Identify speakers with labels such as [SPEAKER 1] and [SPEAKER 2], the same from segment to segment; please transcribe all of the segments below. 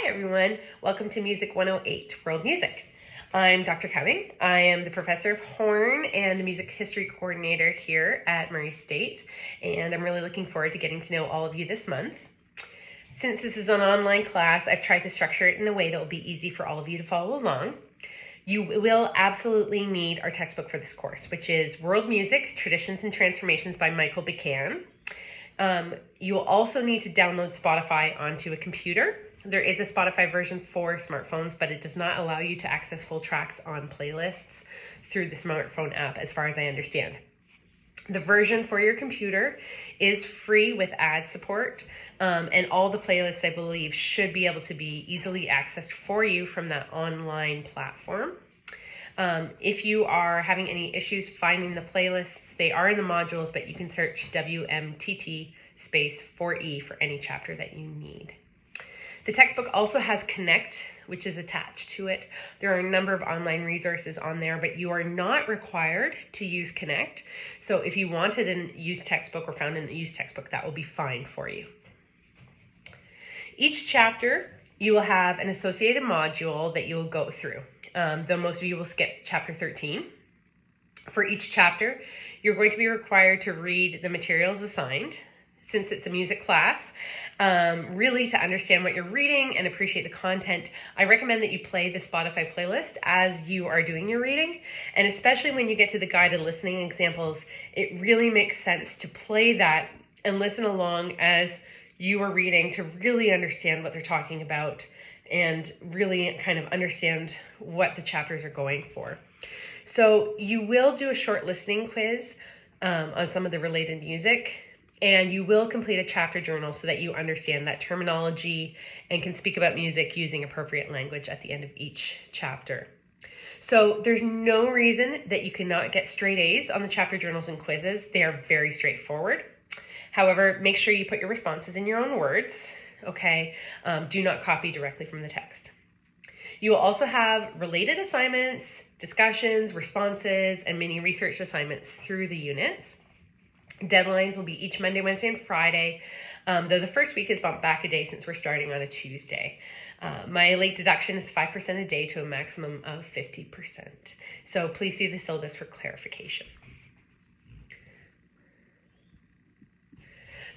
[SPEAKER 1] everyone, welcome to Music 108, World Music. I'm Dr. Cumming. I am the professor of horn and the music history coordinator here at Murray State, and I'm really looking forward to getting to know all of you this month. Since this is an online class, I've tried to structure it in a way that will be easy for all of you to follow along. You will absolutely need our textbook for this course, which is World Music, Traditions and Transformations by Michael Buchan. You will also need to download Spotify onto a computer. There is a Spotify version for smartphones, but it does not allow you to access full tracks on playlists through the smartphone app, as far as I understand. The version for your computer is free with ad support, and all the playlists, I believe, should be able to be easily accessed for you from that online platform. If you are having any issues finding the playlists, they are in the modules, but you can search WMTT space 4E for any chapter that you need. The textbook also has Connect, which is attached to it. There are a number of online resources on there, but you are not required to use Connect. So if you wanted a used textbook or found a used textbook, that will be fine for you. Each chapter, you will have an associated module that you will go through. Though most of you will skip chapter 13. For each chapter, you're going to be required to read the materials assigned. Since it's a music class, really to understand what you're reading and appreciate the content, I recommend that you play the Spotify playlist as you are doing your reading. And especially when you get to the guided listening examples, it really makes sense to play that and listen along as you are reading to really understand what they're talking about and really kind of understand what the chapters are going for. So you will do a short listening quiz on some of the related music, and you will complete a chapter journal so that you understand that terminology and can speak about music using appropriate language at the end of each chapter. So there's no reason that you cannot get straight A's on the chapter journals and quizzes. They are very straightforward. However, make sure you put your responses in your own words, okay? Do not copy directly from the text. You will also have related assignments, discussions, responses, and mini research assignments through the units. Deadlines will be each Monday, Wednesday, and Friday, though the first week is bumped back a day since we're starting on a Tuesday. My late deduction is 5% a day to a maximum of 50%. So please see the syllabus for clarification.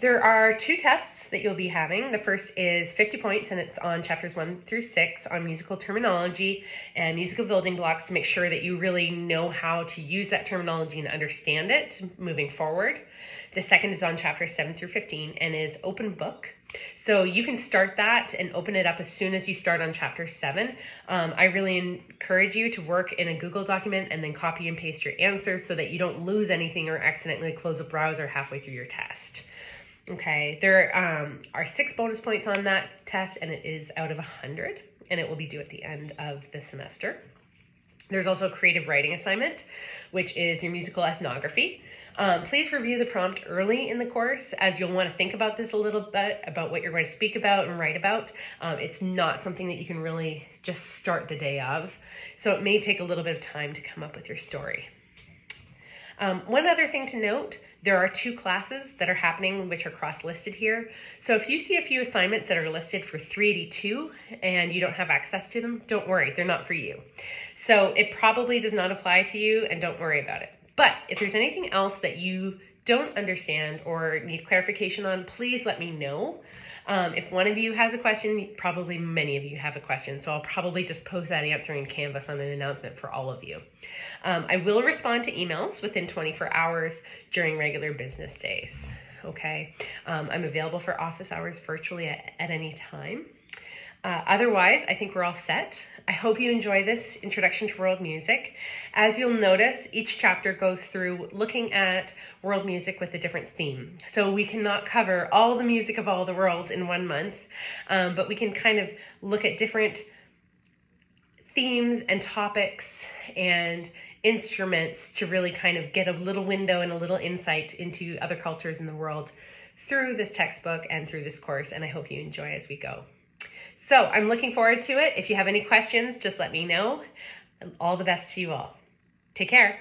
[SPEAKER 1] There are 2 tests that you'll be having. The first is 50 points, and it's on chapters 1 through 6 on musical terminology and musical building blocks to make sure that you really know how to use that terminology and understand it moving forward. The second is on chapters 7 through 15 and is open book. So you can start that and open it up as soon as you start on chapter 7. I really encourage you to work in a Google document and then copy and paste your answers so that you don't lose anything or accidentally close a browser halfway through your test. Okay, there are 6 bonus points on that test, and it is out of 100, and it will be due at the end of the semester. There's also a creative writing assignment, which is your musical ethnography. Please review the prompt early in the course, as you'll want to think about this a little bit, about what you're going to speak about and write about. It's not something that you can really just start the day of, so it may take a little bit of time to come up with your story. One other thing to note, there are 2 classes that are happening which are cross-listed here. So if you see a few assignments that are listed for 382 and you don't have access to them, don't worry, they're not for you. So it probably does not apply to you, and don't worry about it. But if there's anything else that you don't understand or need clarification on, please let me know. If one of you has a question, probably many of you have a question, so I'll probably just post that answer in Canvas on an announcement for all of you. I will respond to emails within 24 hours during regular business days, okay? I'm available for office hours virtually at any time. Otherwise, I think we're all set. I hope you enjoy this introduction to world music. As you'll notice, each chapter goes through looking at world music with a different theme. So we cannot cover all the music of all the world in 1 month, but we can kind of look at different themes and topics and instruments to really kind of get a little window and a little insight into other cultures in the world through this textbook and through this course, and I hope you enjoy as we go. So I'm looking forward to it. If you have any questions, just let me know. All the best to you all. Take care.